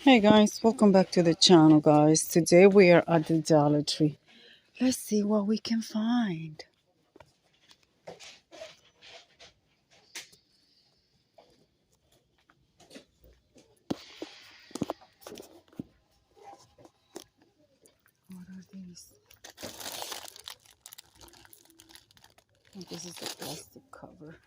Hey guys, welcome back to the channel, guys. Today we are at the Dollar Tree. Let's see what we can find. What are these? Oh, this is the plastic cover.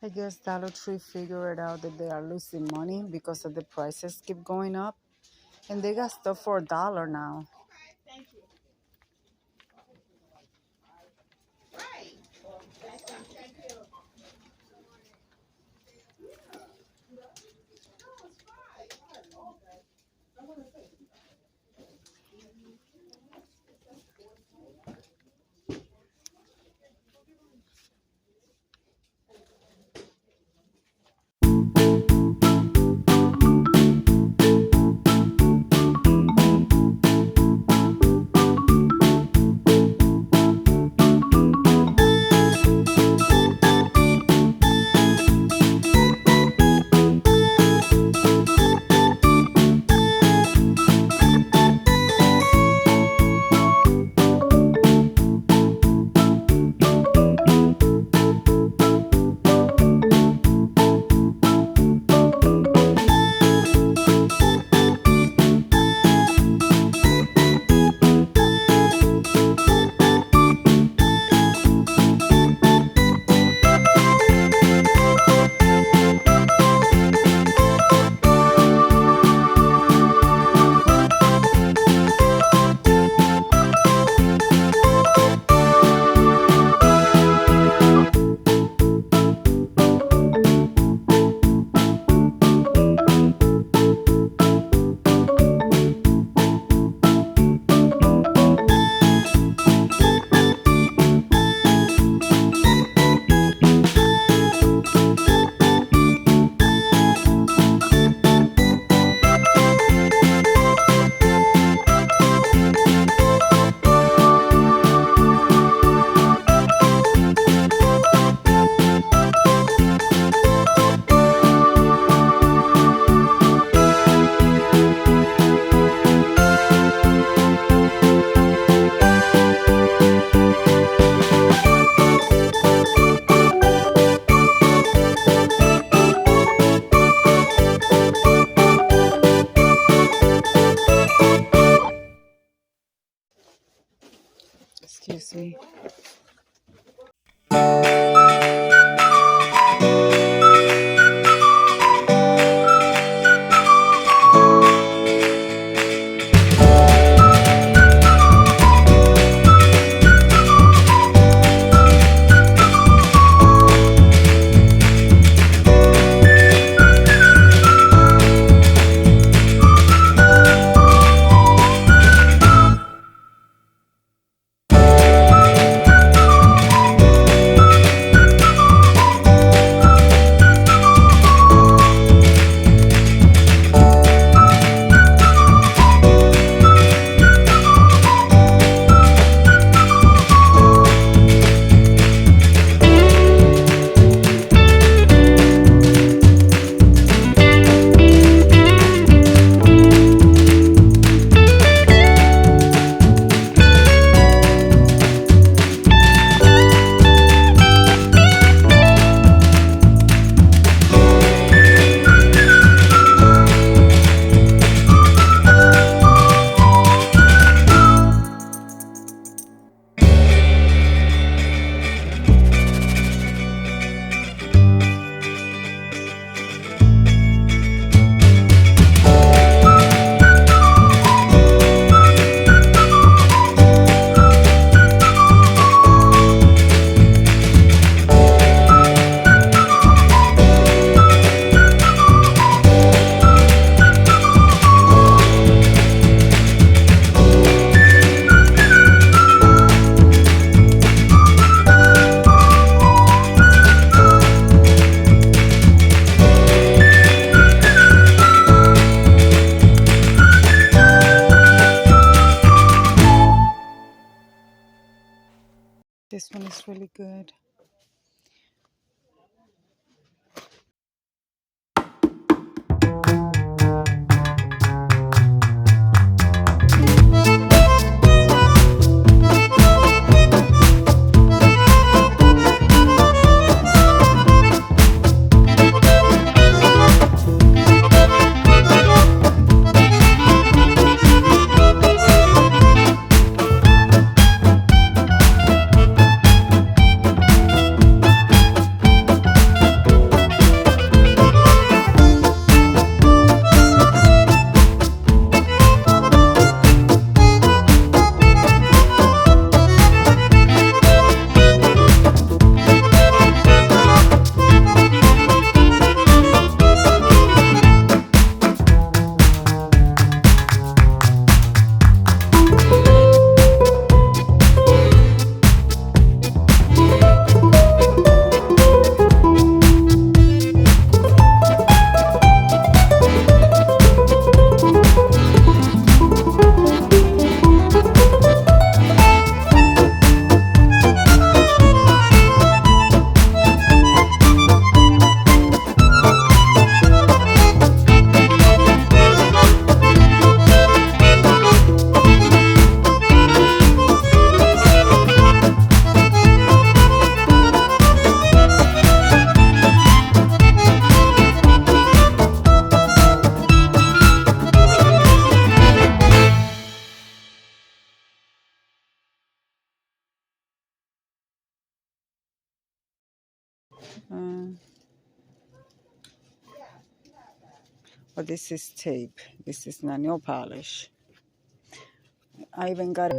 I guess Dollar Tree figured out that they are losing money because of the prices keep going up. And they got stuff for $1 now. really good. Uh, but this is tape. This is not nail polish. I even got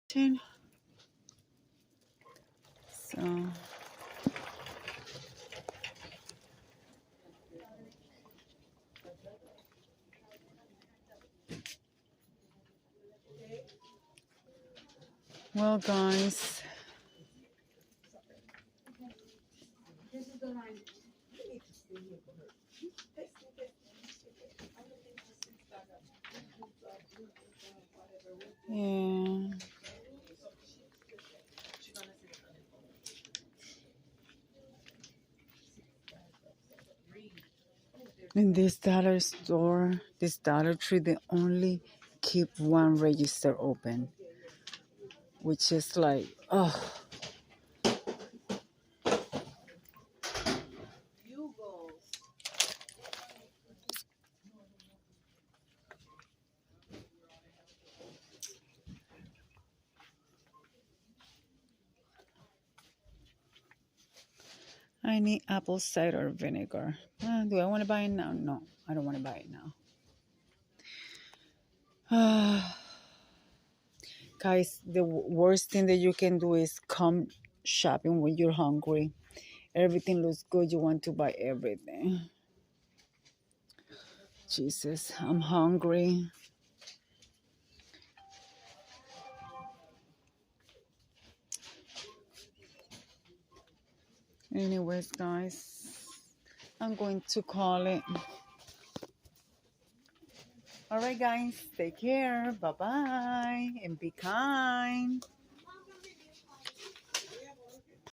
So well, guys, yeah. In this dollar store, this Dollar Tree, they only keep one register open, which is like, oh, I need apple cider vinegar. Do I want to buy it now? No, I don't want to buy it now. Guys, the worst thing that you can do is come shopping when you're hungry. Everything looks good. You want to buy everything. Jesus, I'm hungry. Anyways, guys, I'm going to call it. All right, guys, take care. Bye-bye. And be kind.